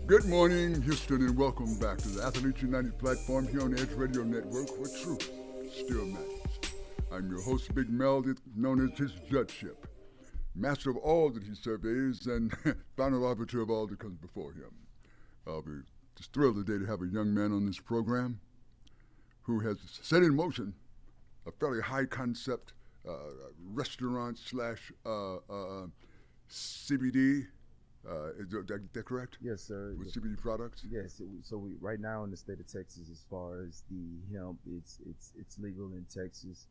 Good morning, Houston, and welcome back to the Athletes United platform here on the Edge Radio Network, where truth still matters. I'm your host, Big Mel, known as his judgeship, master of all that he surveys, and final arbiter of all that comes before him. I'll be just thrilled today to have a young man on this program who has set in motion a fairly high concept restaurant slash CBD. Is that correct? Yes, sir. With CBD products? Yes. So we right now in the state of Texas, as far as the hemp, it's legal in Texas.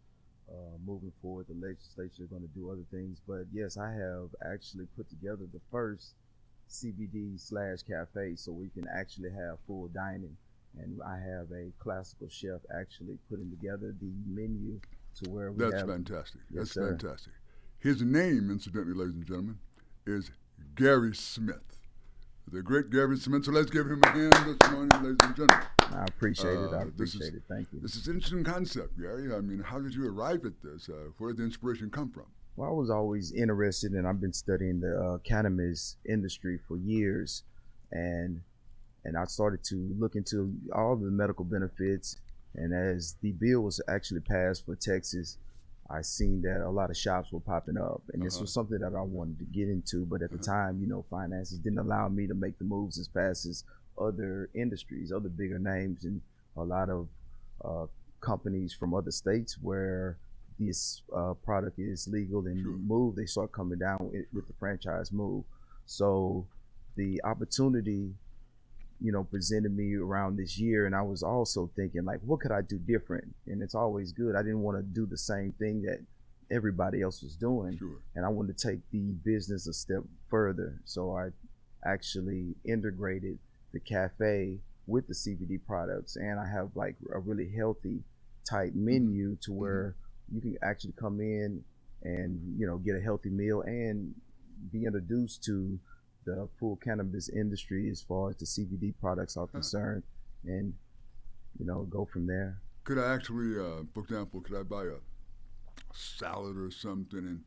Moving forward, the legislature is going to do other things, but yes, I have actually put together the first CBD slash cafe, so we can actually have full dining. And I have a classical chef actually putting together the menu to where we That's have. fantastic. Yes, That's sir. fantastic. His name, incidentally, ladies and gentlemen, is Gary Smith. The great Gary Smith. So let's give him a hand this morning, ladies and gentlemen. I appreciate it. I This appreciate is- it. Thank you. This is an interesting concept, Gary. I mean, how did you arrive at this? Where did the inspiration come from? Well, I was always interested, and I've been studying the cannabis industry for years, and I started to look into all the medical benefits. And as the bill was actually passed for Texas, I seen that a lot of shops were popping up, and this was something that I wanted to get into. But at the time, finances didn't allow me to make the moves as fast as other industries, other bigger names, and a lot of companies from other states where this product is legal and Sure. move, they start coming down with the franchise move. So the opportunity, presented me around this year, and I was also thinking, like, what could I do different? And it's always good. I didn't want to do the same thing that everybody else was doing, Sure. and I wanted to take the business a step further. So I actually integrated the cafe with the CBD products, and I have like a really healthy type menu to where you can actually come in and get a healthy meal and be introduced to the full cannabis industry as far as the CBD products are concerned, and go from there. Could I actually, for example, could I buy a salad or something and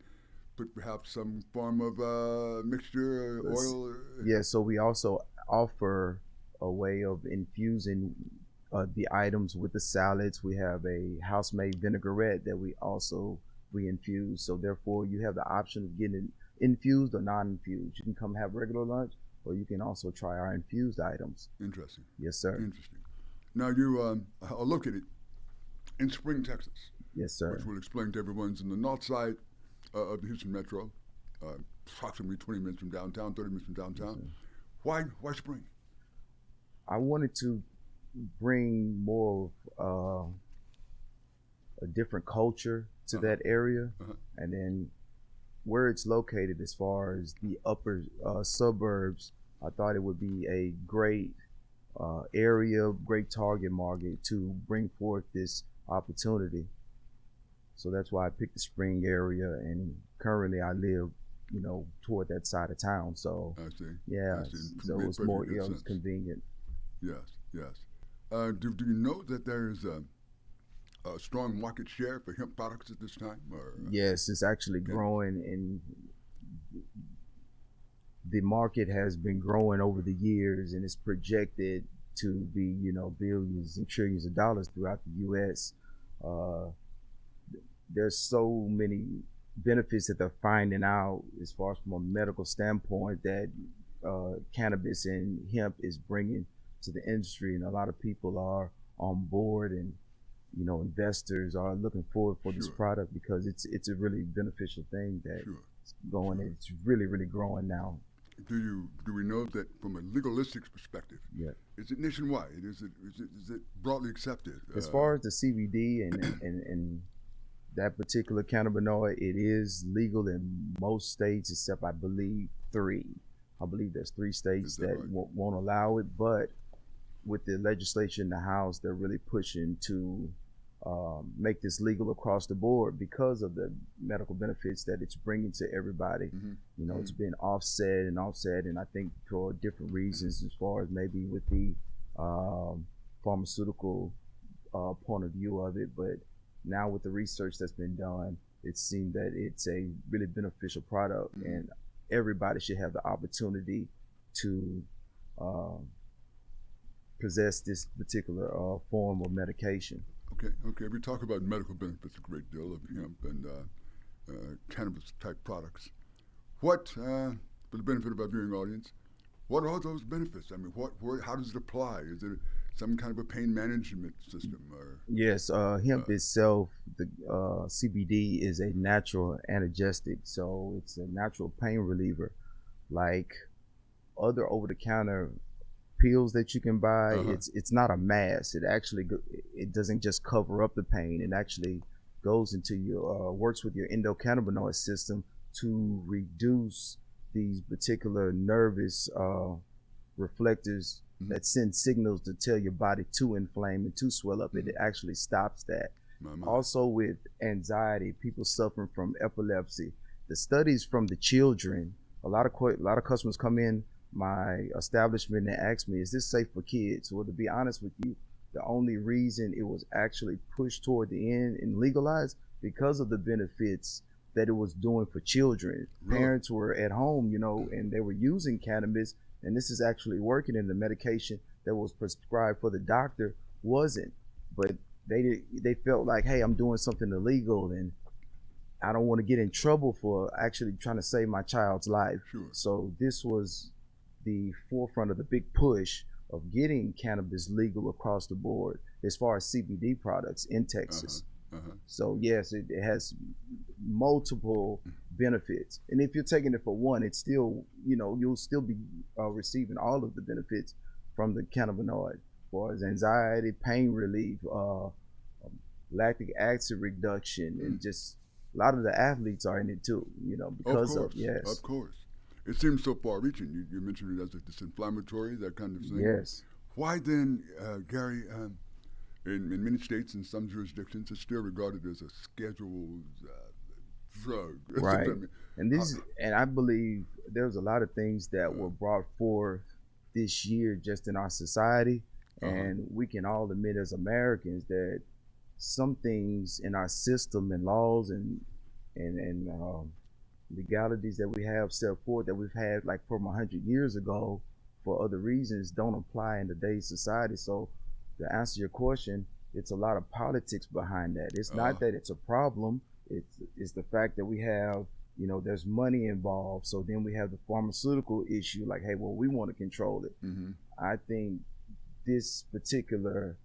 put perhaps some form of mixture, oil? Yeah, so we also offer a way of infusing the items with the salads. We have a house-made vinaigrette that we infuse. So therefore, you have the option of getting it infused or non-infused. You can come have regular lunch, or you can also try our infused items. Interesting. Yes, sir. Interesting. Now you are located in Spring, Texas, Yes, sir. which will explain to everyone's in the north side of the Houston metro, approximately 20 minutes from downtown, 30 minutes from downtown. Why Spring? I wanted to bring more of a different culture to that area, and then where it's located as far as the upper suburbs, I thought it would be a great area, great target market to bring forth this opportunity. So that's why I picked the Spring area, and currently I live, toward that side of town. So I see. yeah, I see. so Made it's more, perfect good it's sense. convenient. Yes. Do you know that there is a strong market share for hemp products at this time? Or, Yes, it's actually growing, and the market has been growing over the years, and it's projected to be, billions and trillions of dollars throughout the U.S. There's so many benefits that they're finding out as far as from a medical standpoint that cannabis and hemp is bringing to the industry, and a lot of people are on board, and investors are looking forward for this Sure. product because it's a really beneficial thing that's Sure. going. It's really growing now. Do we know that from a legalistic perspective? Yeah. Is it nationwide? Is it broadly accepted? As far as the CBD and that particular cannabinoid, it is legal in most states except I believe 3. I believe there's 3 states Is that that right? won't allow it, but with the legislation in the House, they're really pushing to make this legal across the board because of the medical benefits that it's bringing to everybody. It's been offset, and I think for different reasons, as far as maybe with the pharmaceutical point of view of it. But now with the research that's been done, it's seen that it's a really beneficial product, and everybody should have the opportunity to uh, possess this particular form of medication. Okay. We talk about medical benefits a great deal of hemp and cannabis type products. What, for the benefit of our viewing audience, what are those benefits? I mean, how does it apply? Is it some kind of a pain management system? Or Yes, hemp itself, the CBD is a natural analgesic, so it's a natural pain reliever. Like other over-the-counter pills that you can buy, it's not a mass. It doesn't just cover up the pain. It actually goes into your works with your endocannabinoid system to reduce these particular nervous reflectors that send signals to tell your body to inflame and to swell up. It actually stops that. Also with anxiety, people suffering from epilepsy, the studies from the children, a lot of customers come in my establishment and ask me, is this safe for kids? Well, to be honest with you, the only reason it was actually pushed toward the end and legalized because of the benefits that it was doing for children. Really? Parents were at home, and they were using cannabis, and this is actually working, and the medication that was prescribed for the doctor wasn't. But they felt like, hey, I'm doing something illegal, and I don't want to get in trouble for actually trying to save my child's life. Sure. So this was the forefront of the big push of getting cannabis legal across the board as far as CBD products in Texas. So yes, it has multiple benefits, and if you're taking it for one, it's still, you'll still be receiving all of the benefits from the cannabinoid, as far as anxiety, pain relief, lactic acid reduction, and just a lot of the athletes are in it too, because of yes. Of course. It seems so far-reaching. You mentioned it as a disinflammatory, that kind of thing. Yes. Why then, Gary, in many states and some jurisdictions, it's still regarded as a scheduled drug? Right. And I believe there's a lot of things that were brought forth this year just in our society, and we can all admit as Americans that some things in our system and laws and legalities that we have set forth that we've had like from 100 years ago for other reasons don't apply in today's society. So to answer your question, it's a lot of politics behind that. It's not that it's a problem. It's the fact that we have, there's money involved. So then we have the pharmaceutical issue, like, hey, well, we want to control it. I think this particular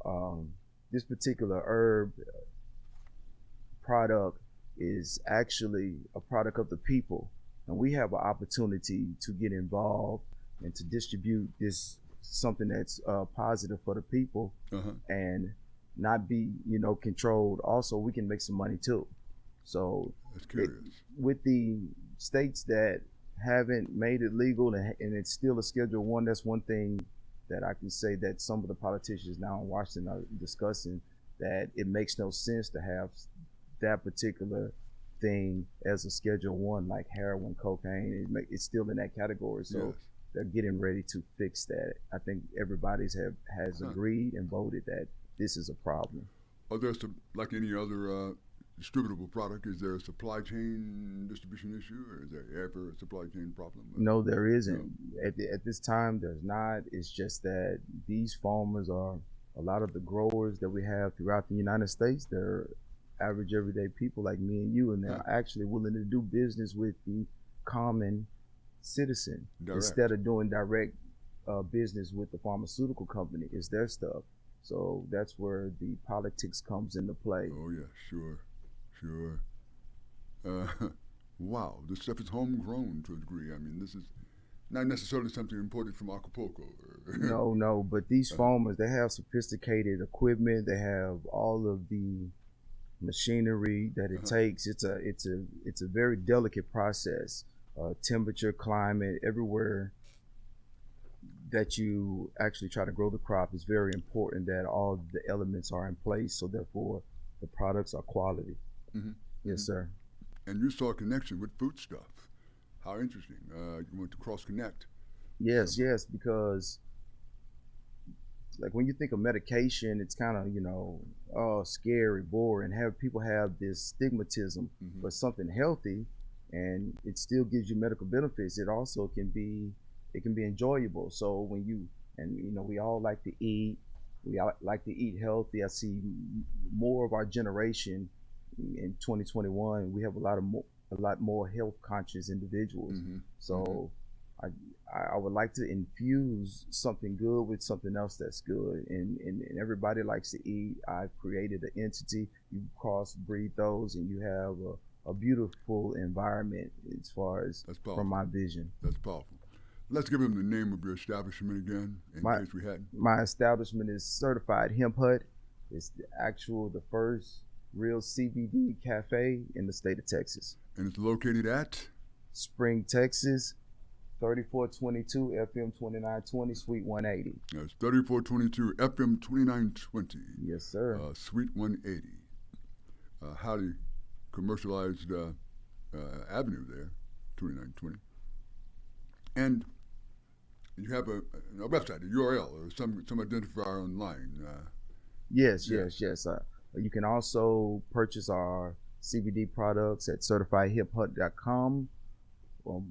herb product is actually a product of the people, and we have an opportunity to get involved and to distribute this something that's positive for the people and not be controlled. Also, we can make some money too. So that's curious. With the states that haven't made it legal and it's still a Schedule 1, that's one thing that I can say that some of the politicians now in Washington are discussing, that it makes no sense to have that particular thing as a Schedule 1, like heroin, cocaine. It's still in that category. So they're getting ready to fix that. I think everybody's has agreed and voted that this is a problem. Are there like any other distributable product? Is there a supply chain distribution issue, or is there ever a supply chain problem? No, there isn't. No. At this time, there's not. It's just that these farmers are a lot of the growers that we have throughout the United States. They're average everyday people like me and you, and they're actually willing to do business with the common citizen instead of doing direct business with the pharmaceutical company. It's their stuff. So that's where the politics comes into play. Oh yeah, sure. Wow, this stuff is homegrown to a degree. I mean, this is not necessarily something imported from Acapulco. No, but these farmers, they have sophisticated equipment. They have all of the machinery that it takes. It's a very delicate process. Temperature, climate, everywhere that you actually try to grow the crop is very important that all the elements are in place, so therefore the products are quality. Yes, sir. And you saw a connection with food stuff. How interesting. You went to cross connect. Yes, because like when you think of medication, it's kind of scary, boring. People have this stigmatism for something healthy, and it still gives you medical benefits. It also can be it can be enjoyable. So when you, and you know, we all like to eat, we all like to eat healthy. I see more of our generation in 2021. We have a lot more health conscious individuals. So I would like to infuse something good with something else that's good, and everybody likes to eat. I've created an entity. You crossbreed those, and you have a beautiful environment as far as from my vision. That's powerful. Let's give him the name of your establishment again, in case we hadn't. My establishment is Certified Hemp Hut. It's the first real CBD cafe in the state of Texas. And it's located at? Spring, Texas, 3422 FM 2920, Suite 180. That's 3422 FM 2920. Yes, sir. Suite 180. Highly commercialized avenue there, 2920. And you have a website, a URL, or some identifier online. Yes. You can also purchase our CBD products at certifiedhemphut.com.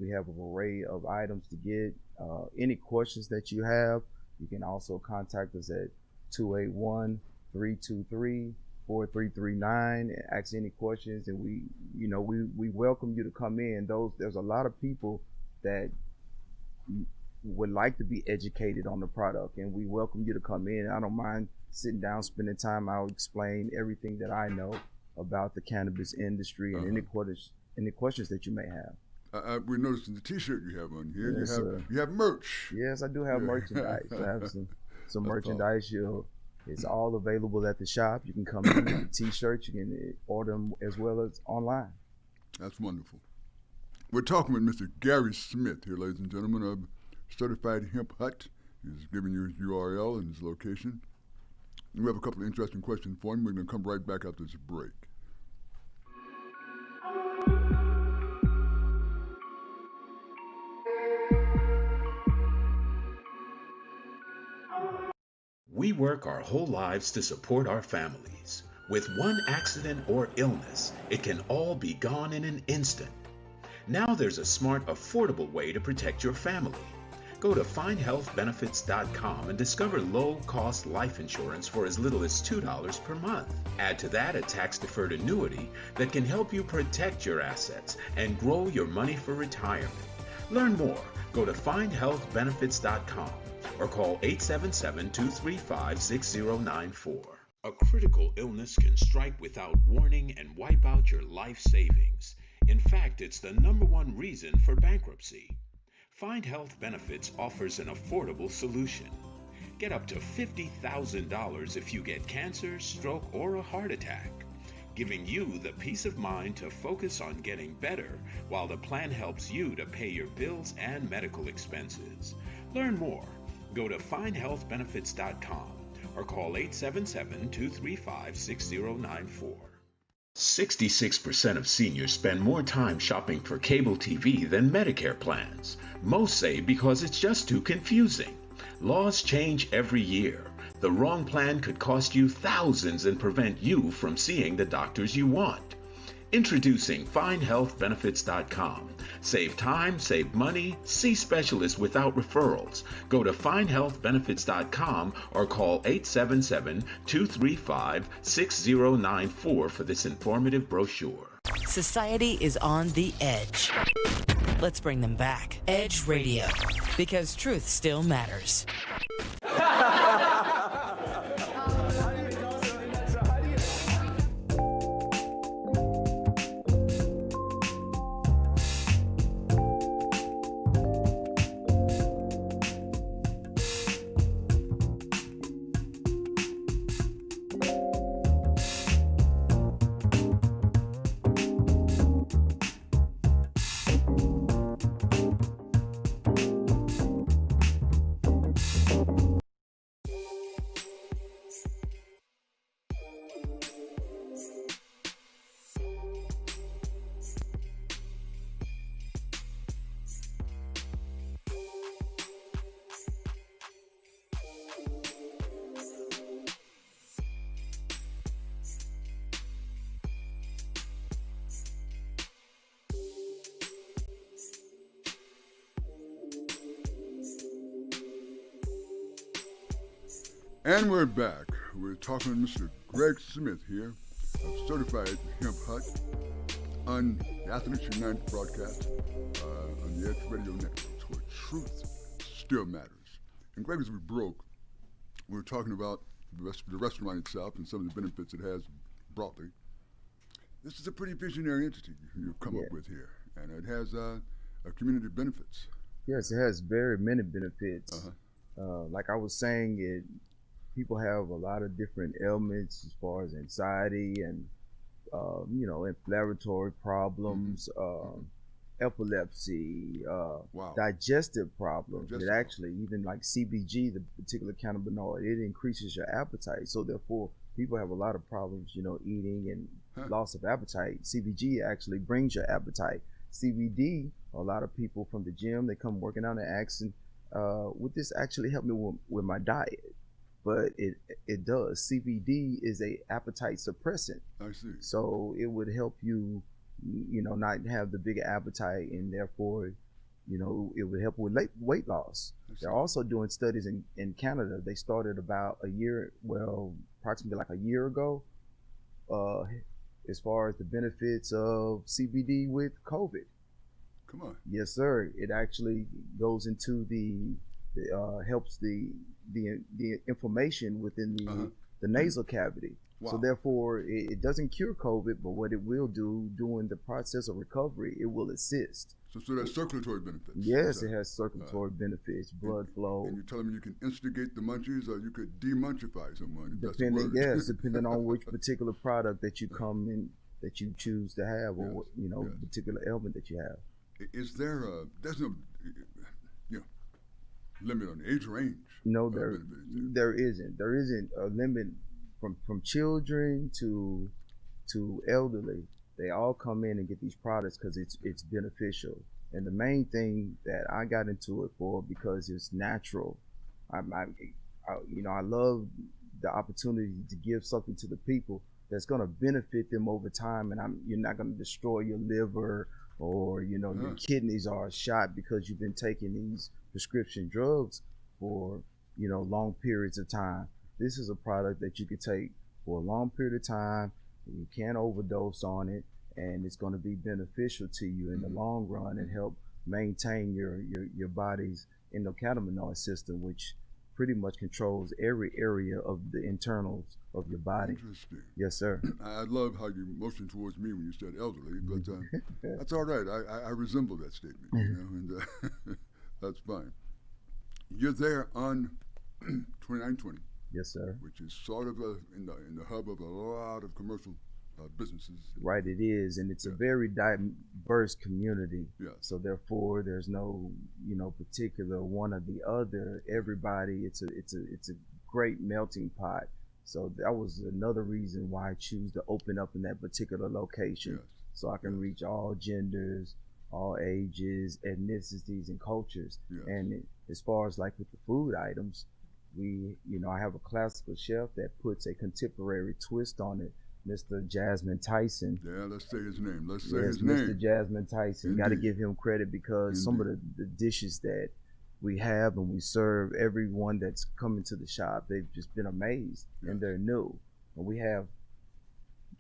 We have an array of items to get. Any questions that you have, you can also contact us at 281-323-4339 and ask any questions. And we welcome you to come in. There's a lot of people that would like to be educated on the product, and we welcome you to come in. I don't mind sitting down, spending time. I'll explain everything that I know about the cannabis industry and any questions that you may have. We noticed in the T-shirt you have on here, yes, you have merch. Yes, I do have merchandise. I have some merchandise. It's all available at the shop. You can come in with the T-shirts. You can order them as well as online. That's wonderful. We're talking with Mr. Gary Smith here, ladies and gentlemen, of Certified Hemp Hut. He's giving you his URL and his location. We have a couple of interesting questions for him. We're going to come right back after this break. We work our whole lives to support our families. With one accident or illness, it can all be gone in an instant. Now there's a smart, affordable way to protect your family. Go to findhealthbenefits.com and discover low-cost life insurance for as little as $2 per month. Add to that a tax-deferred annuity that can help you protect your assets and grow your money for retirement. Learn more. Go to findhealthbenefits.com or call 877-235-6094. A critical illness can strike without warning and wipe out your life savings. In fact, it's the #1 reason for bankruptcy. Find Health Benefits offers an affordable solution. Get up to $50,000 if you get cancer, stroke, or a heart attack, giving you the peace of mind to focus on getting better while the plan helps you to pay your bills and medical expenses. Learn more. Go to findhealthbenefits.com or call 877-235-6094. 66% of seniors spend more time shopping for cable TV than Medicare plans. Most say because it's just too confusing. Laws change every year. The wrong plan could cost you thousands and prevent you from seeing the doctors you want. Introducing FindHealthBenefits.com. Save time, save money, see specialists without referrals. Go to FindHealthBenefits.com or call 877-235-6094 for this informative brochure. Society is on the edge. Let's bring them back. Edge Radio, because truth still matters. And we're back. We're talking to Mr. Greg Smith here, a certified hemp hut, on the Athletes United broadcast on the Edge Radio Network, where truth still matters. And Greg, as we broke, we were talking about the restaurant itself and some of the benefits it has broadly. This is a pretty visionary entity you've come up with here, and it has community benefits. Yes, it has very many benefits. Like I was saying, people have a lot of different ailments as far as anxiety and inflammatory problems, epilepsy, digestive problems. It actually, even like CBG, the particular cannabinoid, it increases your appetite. So therefore, people have a lot of problems, eating and loss of appetite. CBG actually brings your appetite. CBD, a lot of people from the gym, they come working out and asking, would this actually help me with my diet? But it does. CBD is a appetite suppressant. I see. So it would help you, not have the bigger appetite, and therefore, it would help with weight loss. They're also doing studies in Canada. They started about approximately like a year ago, as far as the benefits of CBD with COVID. Come on. Yes, sir. It actually goes into helps the inflammation within the nasal cavity. Wow. So therefore, it doesn't cure COVID, but what it will do during the process of recovery, it will assist. So that's circulatory benefits. Yes, it has circulatory benefits, blood flow. And you're telling me you can instigate the munchies, or you could demunchify someone. Depending on which particular product that you come in, that you choose to have, or particular ailment that you have. Is there there's no limit on the age range? No, there isn't. There isn't a limit from children to elderly. They all come in and get these products because it's beneficial. And the main thing that I got into it for, because it's natural. I love the opportunity to give something to the people that's going to benefit them over time, and you're not going to destroy your liver, or your kidneys are shot because you've been taking these prescription drugs for long periods of time. This is a product that you could take for a long period of time. You can't overdose on it, and it's going to be beneficial to you in the long run and help maintain your body's endocannabinoid system, which pretty much controls every area of the internals of your body. Interesting. Yes, sir. I love how you motioned towards me when you said elderly, but that's all right. I resemble that statement, and that's fine. You're there on 2920. Yes, sir. Which is sort of in the hub of a lot of commercial businesses. Right, it is, and it's a very diverse community. Yes. So therefore, there's no particular one or the other. Everybody, it's a great melting pot. So that was another reason why I choose to open up in that particular location. Yes. So I can reach all genders, all ages, ethnicities, and cultures. Yes. And as far as like with the food items, I have a classical chef that puts a contemporary twist on it, Mr. Jasmine Tyson. Yeah, let's say his name. Mr. Jasmine Tyson. Got to give him credit, because some of the dishes that we have and we serve, everyone that's coming to the shop, they've just been amazed, and they're new. And we have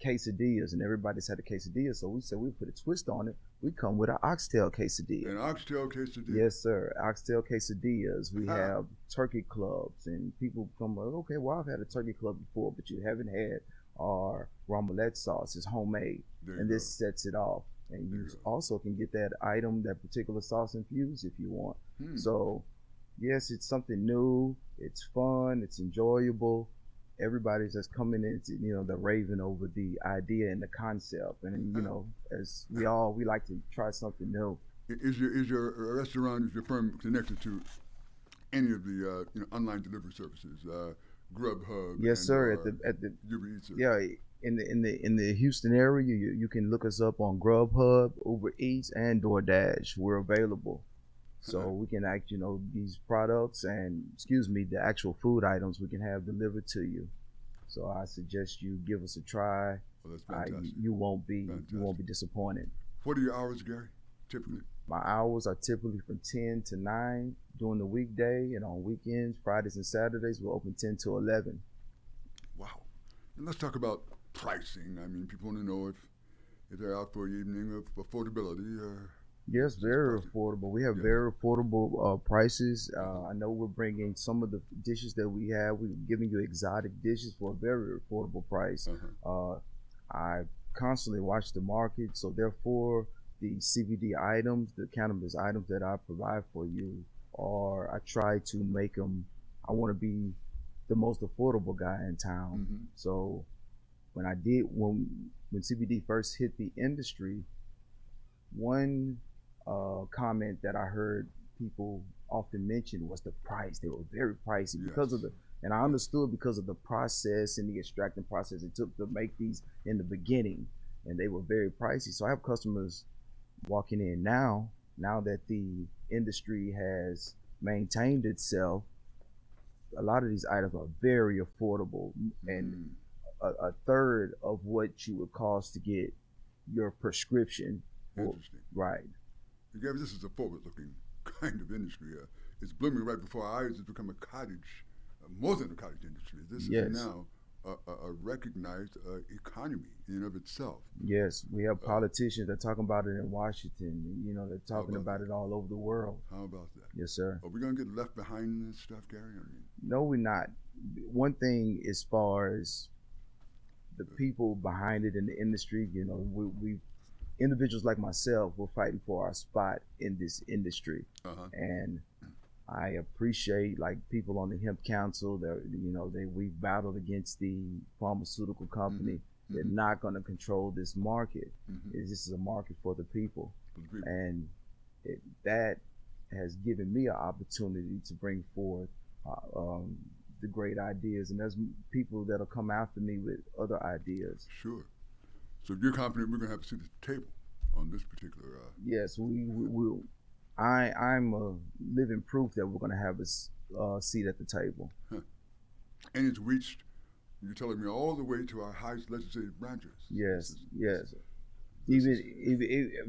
quesadillas, and everybody's had a quesadilla, so we said we put a twist on it. We come with an oxtail quesadilla. An oxtail quesadilla? Yes, sir. Oxtail quesadillas. We have turkey clubs, and people come, okay, well, I've had a turkey club before, but you haven't had our ramelette sauce. It's homemade, and this sets it off. And you also can get that item, that particular sauce infused if you want. So, yes, it's something new. It's fun. It's enjoyable. Everybody's just coming in, they're raving over the idea and the concept. And, as we like to try something new. Is your restaurant, is your firm connected to any of the online delivery services, Grubhub? Yes, sir. At the Uber Eats. In the Houston area, you can look us up on Grubhub, Uber Eats, and DoorDash. We're available. So we can these products and the actual food items we can have delivered to you. So I suggest you give us a try. Well, that's fantastic. You won't be disappointed. What are your hours, Gary? Typically? My hours are typically from 10 to 9 during the weekday, and on weekends, Fridays and Saturdays, we're open 10 to 11. Wow. And let's talk about pricing. I mean, people want to know if they're out for an evening of affordability. Yes, very affordable. We have very affordable prices. I know we're bringing some of the dishes that we have. We're giving you exotic dishes for a very affordable price. I constantly watch the market, so therefore the CBD items, the cannabis items that I provide for you, are I try to make them. I want to be the most affordable guy in town. So when when CBD first hit the industry, one comment that I heard people often mention was the price. They were very pricey because of and I understood because of the process and the extracting process it took to make these in the beginning, and they were very pricey. So I have customers walking in now that the industry has maintained itself. A lot of these items are very affordable, and a third of what you would cost to get your prescription. Interesting. Right. Gary, this is a forward-looking kind of industry. It's blooming right before our eyes. It's become a cottage, more than a cottage industry. This is now a recognized economy in and of itself. Yes, we have politicians that are talking about it in Washington. You know, they're talking about it all over the world. How about that? Yes, sir. Are we going to get left behind in this stuff, Gary? I mean, no, we're not. One thing, as far as the people behind it in the industry, you know, we individuals like myself, we're fighting for our spot in this industry. And I appreciate, like, people on the Hemp Council that, you know, we've battled against the pharmaceutical company. They're not going to control this market. This is a market for the people. And that has given me an opportunity to bring forth the great ideas. And there's people that'll come after me with other ideas. Sure. So you're confident we're going to have a seat at the table on this particular? Yes, we will. I'm a living proof that we're going to have a seat at the table. And it's reached, you're telling me, all the way to our highest legislative branches. Yes, yes. Even,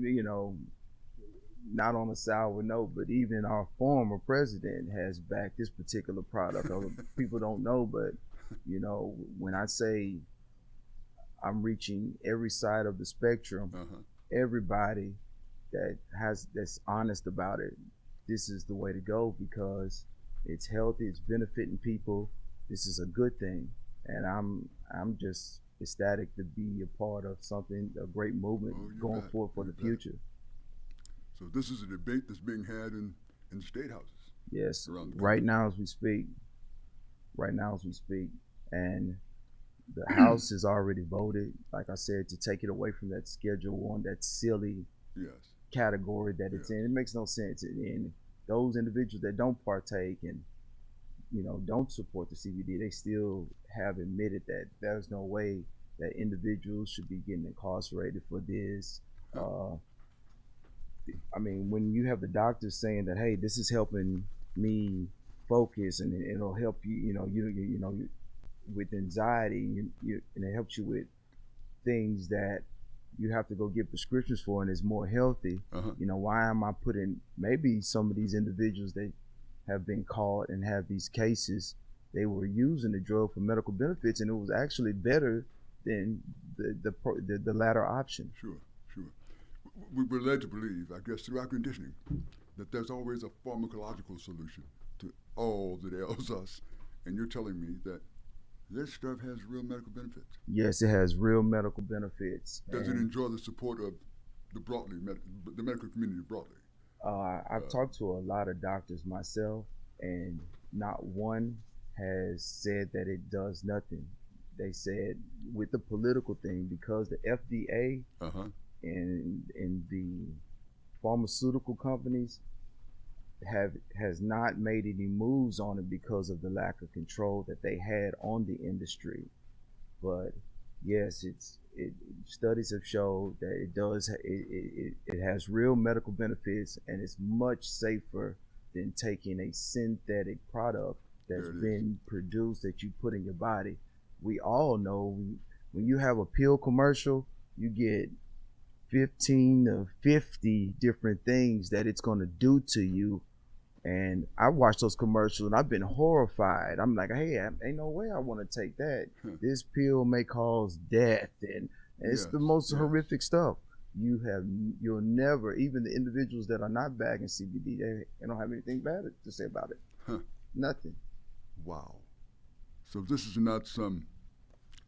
you know, not on a sour note, but even our former president has backed this particular product. People don't know, but, you know, when I say I'm reaching every side of the spectrum, everybody that's honest about it, this is the way to go, because it's healthy, it's benefiting people. This is a good thing, and I'm just ecstatic to be a part of something, a great movement going forward for the future. So this is a debate that's being had in state houses. Yes, right now as we speak. And the House has already voted, like I said, to take it away from that Schedule 1, that silly category that it's in. It makes no sense. And those individuals that don't partake and, you know, don't support the CBD, they still have admitted that there's no way that individuals should be getting incarcerated for this. I mean, when you have the doctors saying that, hey, this is helping me focus and it'll help you, you know, with anxiety, and it helps you with things that you have to go get prescriptions for and is more healthy. You know, why am I putting maybe some of these individuals that have been caught and have these cases, they were using the drug for medical benefits, and it was actually better than the latter option. Sure. We're led to believe, I guess, through our conditioning, that there's always a pharmacological solution to all that ails us, and you're telling me that this stuff has real medical benefits. Yes, it has real medical benefits. Does it enjoy the support of the medical community broadly? I've talked to a lot of doctors myself, and not one has said that it does nothing. They said with the political thing, because the FDA and the pharmaceutical companies has not made any moves on it because of the lack of control that they had on the industry. But yes, studies have showed that it has real medical benefits, and it's much safer than taking a synthetic product that's been produced that you put in your body. We all know when you have a pill commercial, you get 15 to 50 different things that it's going to do to you. And I watched those commercials and I've been horrified. I'm like, hey, ain't no way I want to take that. This pill may cause death, and it's the most horrific stuff. You'll never, even the individuals that are not bagging CBD, they don't have anything bad to say about it. Nothing. Wow. So this is not some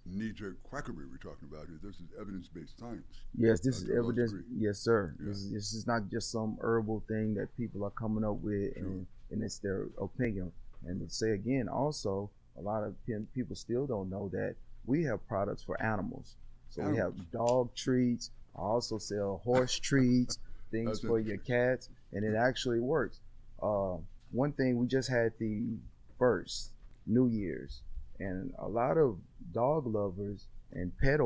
knee-jerk quackery we're talking about here. This is evidence-based science. Yes, this is evidence. Yes, sir. Yeah. This is not just some herbal thing that people are coming up with, and it's their opinion. And to say again, also, a lot of people still don't know that we have products for animals. So we have dog treats. I also sell horse treats, things for your cats, and it actually works. One thing, we just had the first New Year's, and a lot of dog lovers and cat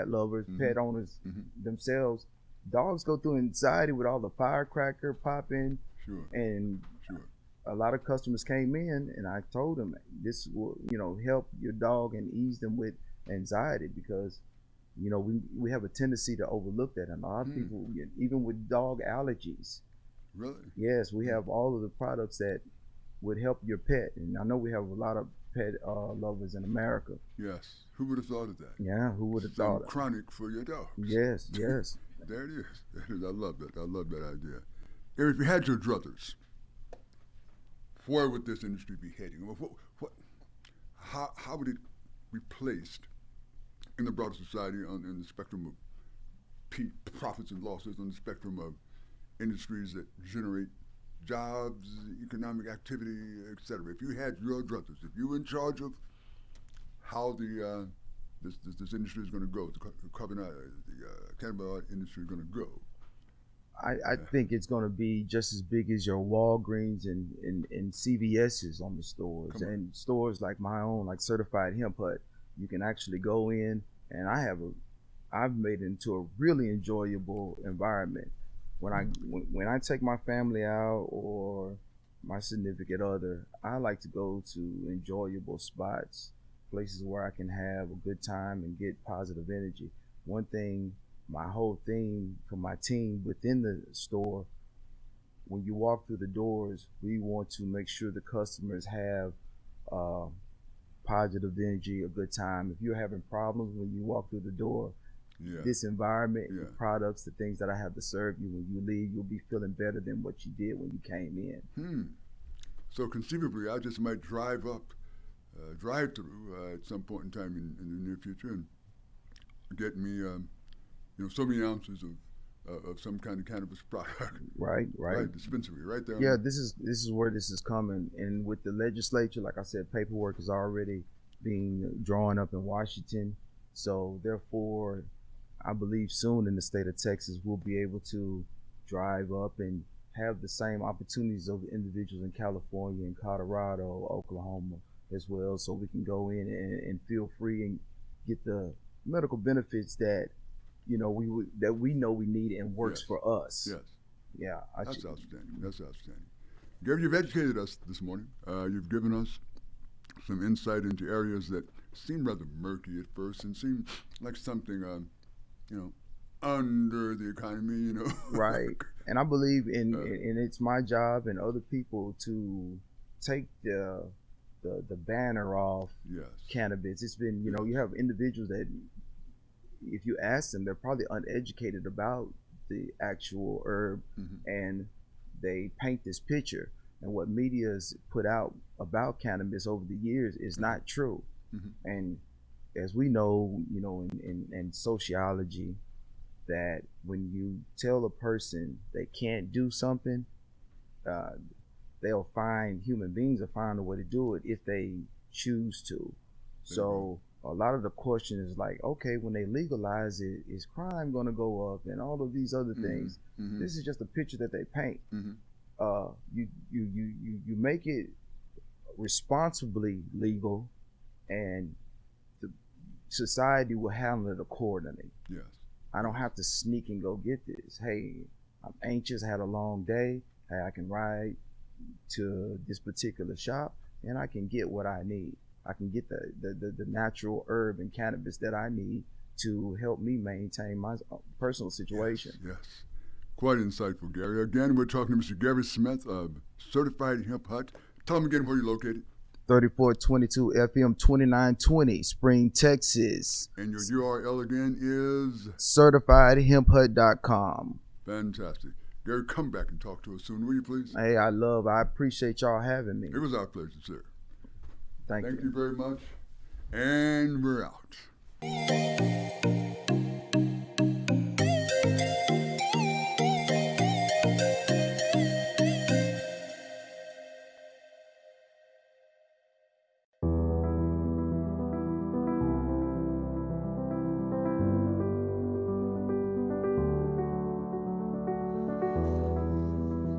lovers, pet owners themselves, dogs go through anxiety with all the firecracker popping, and a lot of customers came in, and I told them this will, help your dog and ease them with anxiety, because we have a tendency to overlook that, and a lot of people, even with dog allergies. Really? Yes, we have all of the products that would help your pet, and I know we have a lot of pet lovers in America. Yes. Who would have thought of that? Yeah, who would have thought of chronic for your dogs. Yes. There it is. There it is. I love that. I love that idea. If you had your druthers, where would this industry be heading? How would it be placed in the broader society in the spectrum of profits and losses, on the spectrum of industries that generate jobs, economic activity, etc.? If you had your druthers, if you were in charge of how this industry is going to go, the cannabis industry is going to go, I think it's going to be just as big as your Walgreens and CVS's on the stores, and stores like my own, like Certified Hemp Hut. You can actually go in, and I've made it into a really enjoyable environment. When I take my family out or my significant other, I like to go to enjoyable spots, places where I can have a good time and get positive energy. One thing, my whole theme for my team within the store, when you walk through the doors, we want to make sure the customers have positive energy, a good time. If you're having problems when you walk through the door, this environment, the products, the things that I have to serve you, when you leave, you'll be feeling better than what you did when you came in. So conceivably, I just might drive through at some point in time in the near future and get me, so many ounces of some kind of cannabis product. Right. Dispensary, right there. Yeah, this is where this is coming, and with the legislature, like I said, paperwork is already being drawn up in Washington. So therefore, I believe soon in the state of Texas, we'll be able to drive up and have the same opportunities of individuals in California and Colorado, Oklahoma as well. So we can go in and feel free and get the medical benefits that, we know we need and works for us. Yes. Yeah. That's outstanding. Gary, you've educated us this morning. You've given us some insight into areas that seem rather murky at first and seem like something, under the economy, Right. And I believe in it's my job and other people to take the banner off cannabis. It's been, you have individuals that, if you ask them, they're probably uneducated about the actual herb, and they paint this picture. And what media has put out about cannabis over the years is not true. And as we know, in sociology, that when you tell a person they can't do something, human beings will find a way to do it if they choose to. So a lot of the question is like, okay, when they legalize it, is crime going to go up and all of these other things? This is just a picture that they paint. You make it responsibly legal, and the society will handle it accordingly. Yes. I don't have to sneak and go get this. Hey, I'm anxious, I had a long day. Hey, I can ride to this particular shop and I can get what I need. I can get the natural herb and cannabis that I need to help me maintain my personal situation. Yes. Quite insightful, Gary. Again, we're talking to Mr. Gary Smith of Certified Hemp Hut. Tell me again where you're located. 3422 FM 2920, Spring, Texas. And your URL again is? CertifiedHempHut.com. Fantastic. Gary, come back and talk to us soon, will you please? Hey, I appreciate y'all having me. It was our pleasure, sir. Thank you very much. And we're out.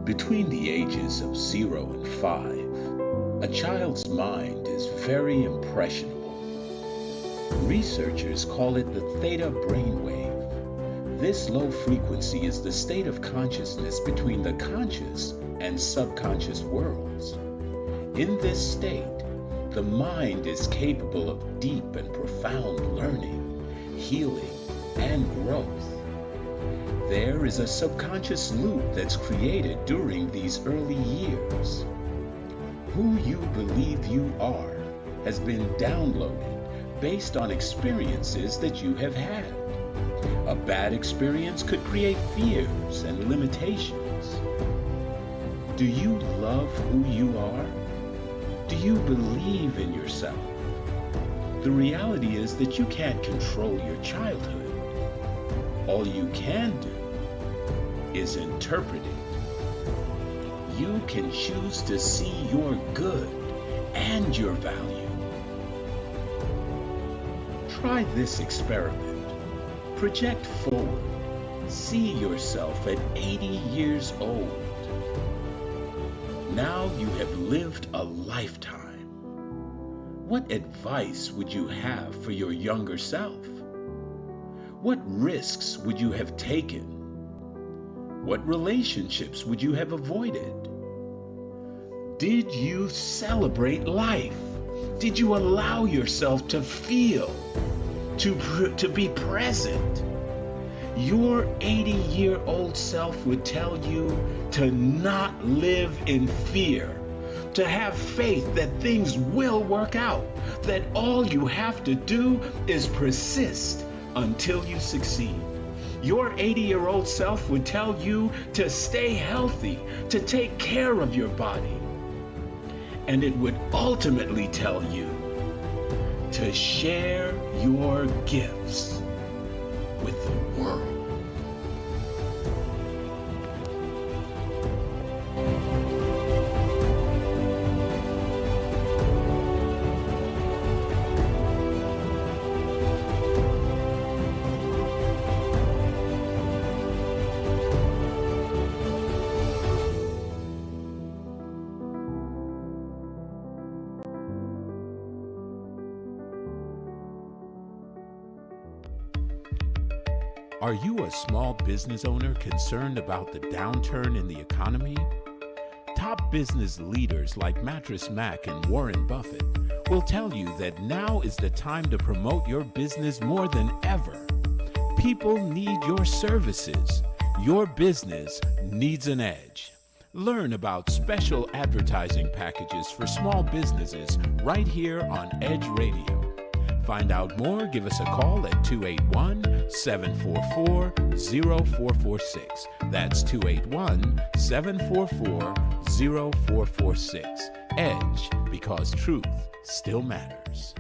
Between the ages of 0 and 5, a child's mind is very impressionable. Researchers call it the theta brainwave. This low frequency is the state of consciousness between the conscious and subconscious worlds. In this state, the mind is capable of deep and profound learning, healing, and growth. There is a subconscious loop that's created during these early years. Who you believe you are has been downloaded based on experiences that you have had. A bad experience could create fears and limitations. Do you love who you are? Do you believe in yourself? The reality is that you can't control your childhood. All you can do is interpret it. You can choose to see your good and your value. Try this experiment. Project forward. See yourself at 80 years old. Now you have lived a lifetime. What advice would you have for your younger self? What risks would you have taken? What relationships would you have avoided? Did you celebrate life? Did you allow yourself to feel, to be present? Your 80-year-old self would tell you to not live in fear, to have faith that things will work out, that all you have to do is persist until you succeed. Your 80-year-old self would tell you to stay healthy, to take care of your body. And it would ultimately tell you to share your gifts with the world. Are you a small business owner concerned about the downturn in the economy? Top business leaders like Mattress Mac and Warren Buffett will tell you that now is the time to promote your business more than ever. People need your services. Your business needs an edge. Learn about special advertising packages for small businesses right here on Edge Radio. Find out more, give us a call at 281-744-0446. That's 281-744-0446. Edge, because truth still matters.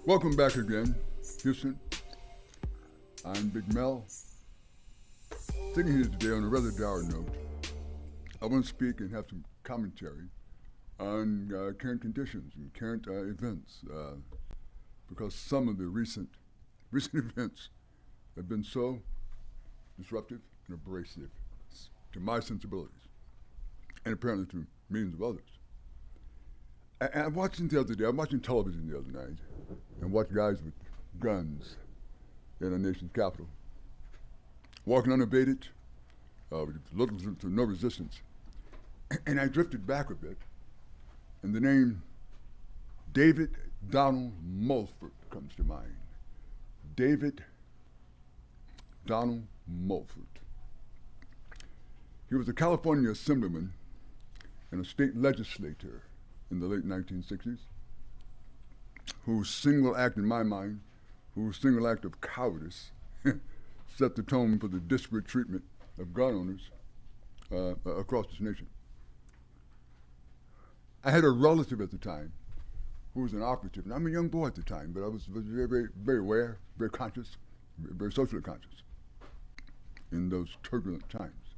Welcome back again, Houston. I'm Big Mel. Sitting here today on a rather dour note, I want to speak and have some commentary on current conditions and current events, because some of the recent events have been so disruptive and abrasive to my sensibilities, and apparently to millions of others. I'm watching television the other night, and watched guys with guns in our nation's capital, walking unabated, with little to no resistance. And I drifted back a bit, and the name David Donald Mulford comes to mind. David Donald Mulford. He was a California assemblyman and a state legislator in the late 1960s, whose single act, in my mind, whose single act of cowardice set the tone for the disparate treatment of gun owners across this nation. I had a relative at the time who was an operative, and I'm a young boy at the time, but I was very, very, very aware, very conscious, very socially conscious in those turbulent times.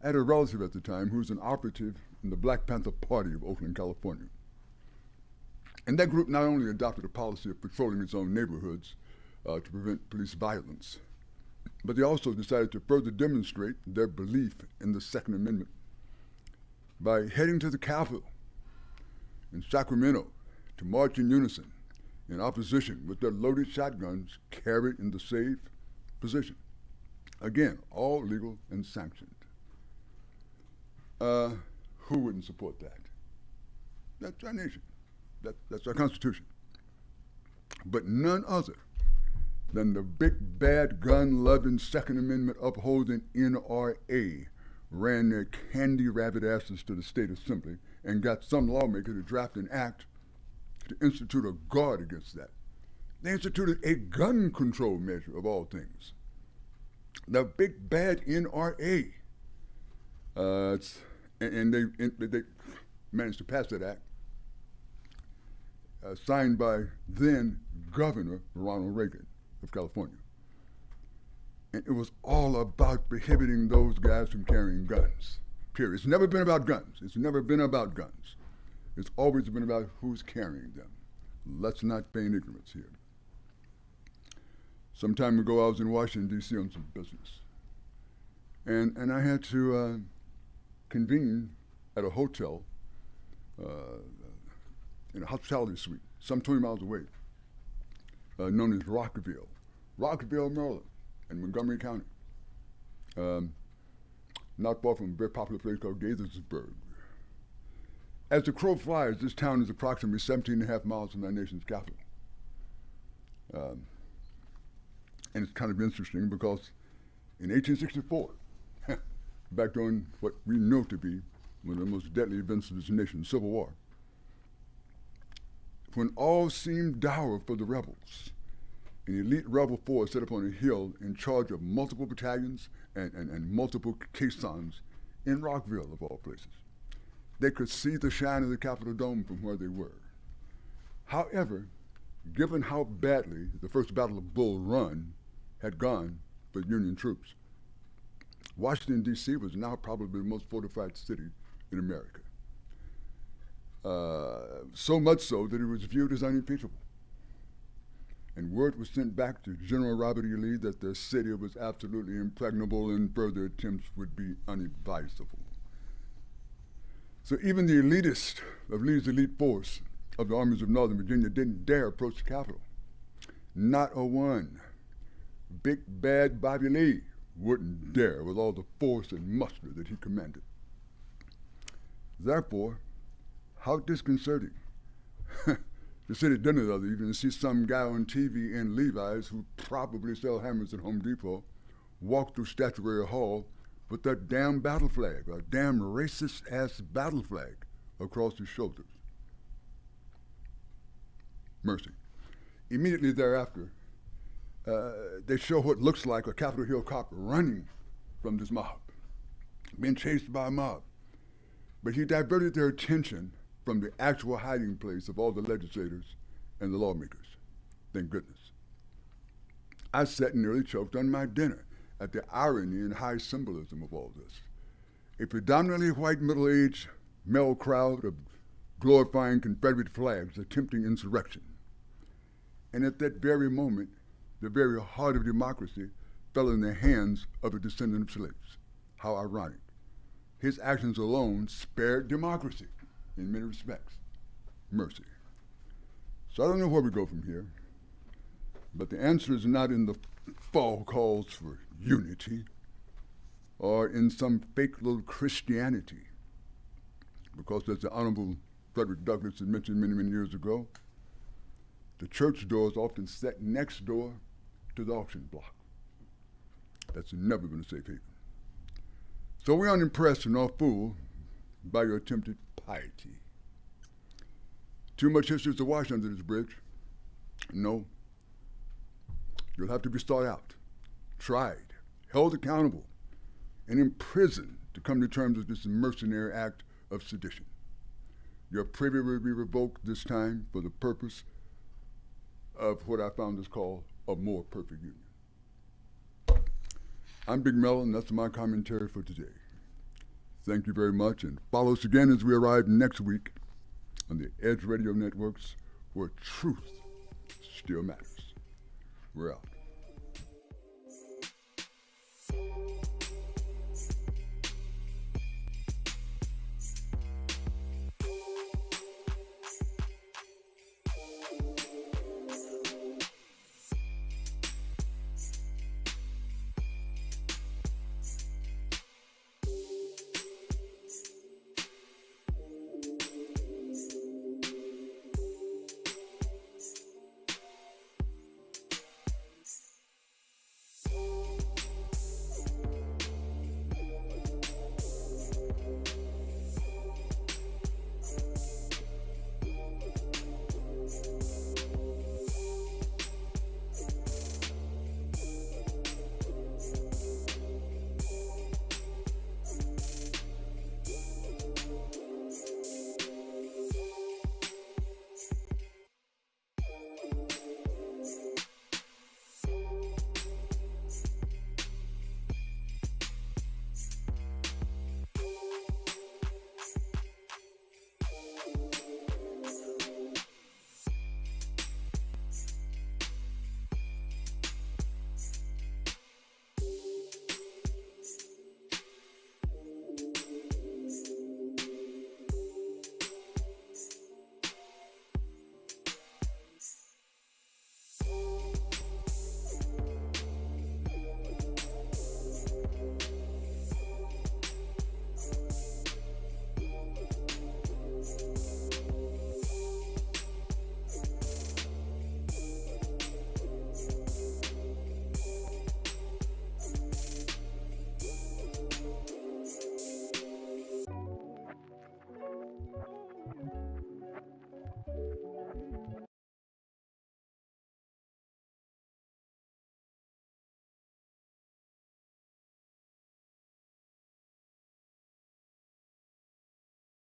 I had a relative at the time who was an operative in the Black Panther Party of Oakland, California. And that group not only adopted a policy of patrolling its own neighborhoods to prevent police violence, but they also decided to further demonstrate their belief in the Second Amendment by heading to the Capitol in Sacramento to march in unison in opposition with their loaded shotguns carried in the safe position. Again, all legal and sanctioned. Who wouldn't support that? That's our nation. That's our Constitution. But none other than the big, bad, gun-loving, Second Amendment upholding NRA ran their candy rabbit asses to the state assembly and got some lawmaker to draft an act to institute a guard against that. They instituted a gun control measure, of all things. The big, bad NRA. And they managed to pass that act, signed by then Governor Ronald Reagan of California. And it was all about prohibiting those guys from carrying guns, period. It's never been about guns. It's never been about guns. It's always been about who's carrying them. Let's not feign ignorance here. Some time ago, I was in Washington, D.C. on some business. And I had to convene at a hotel in a hospitality suite, some 20 miles away, known as Rockville, Maryland, in Montgomery County, not far from a very popular place called Gaithersburg. As the crow flies, this town is approximately 17 and a half miles from our nation's capital. And it's kind of interesting because in 1864, back during what we know to be one of the most deadly events of this nation, Civil War, when all seemed dour for the rebels, an elite rebel force set up on a hill in charge of multiple battalions and multiple caissons in Rockville, of all places. They could see the shine of the Capitol Dome from where they were. However, given how badly the First Battle of Bull Run had gone for Union troops, Washington, D.C. was now probably the most fortified city in America. So much so that it was viewed as unimpeachable. And word was sent back to General Robert E. Lee that the city was absolutely impregnable and further attempts would be unadvisable. So even the elitist of Lee's elite force of the armies of Northern Virginia didn't dare approach the Capitol. Not a one. Big bad Bobby Lee wouldn't dare with all the force and muster that he commanded. Therefore, how disconcerting to sit at dinner the other evening and see some guy on TV in Levi's who probably sell hammers at Home Depot walk through Statuary Hall with that damn battle flag, a damn racist-ass battle flag across his shoulders. Mercy. Immediately thereafter, they show what looks like a Capitol Hill cop running from this mob, being chased by a mob. But he diverted their attention from the actual hiding place of all the legislators and the lawmakers. Thank goodness. I sat and nearly choked on my dinner at the irony and high symbolism of all this. A predominantly white middle-aged male crowd of glorifying Confederate flags attempting insurrection. And at that very moment, the very heart of democracy fell in the hands of a descendant of slaves. How ironic. His actions alone spared democracy in many respects. Mercy. So I don't know where we go from here, but the answer is not in the fall calls for unity or in some fake little Christianity, because as the Honorable Frederick Douglass had mentioned many, many years ago, the church door is often set next door to the auction block. That's never been a safe haven. So we're unimpressed nor fooled by your attempted piety. Too much history is to wash under this bridge. No. You'll have to be sought out, tried, held accountable, and imprisoned to come to terms with this mercenary act of sedition. Your privy will be revoked this time for the purpose of what I found is called a more perfect union. I'm Big Mel, and that's my commentary for today. Thank you very much, and follow us again as we arrive next week on the Edge Radio Networks, where truth still matters. We're out.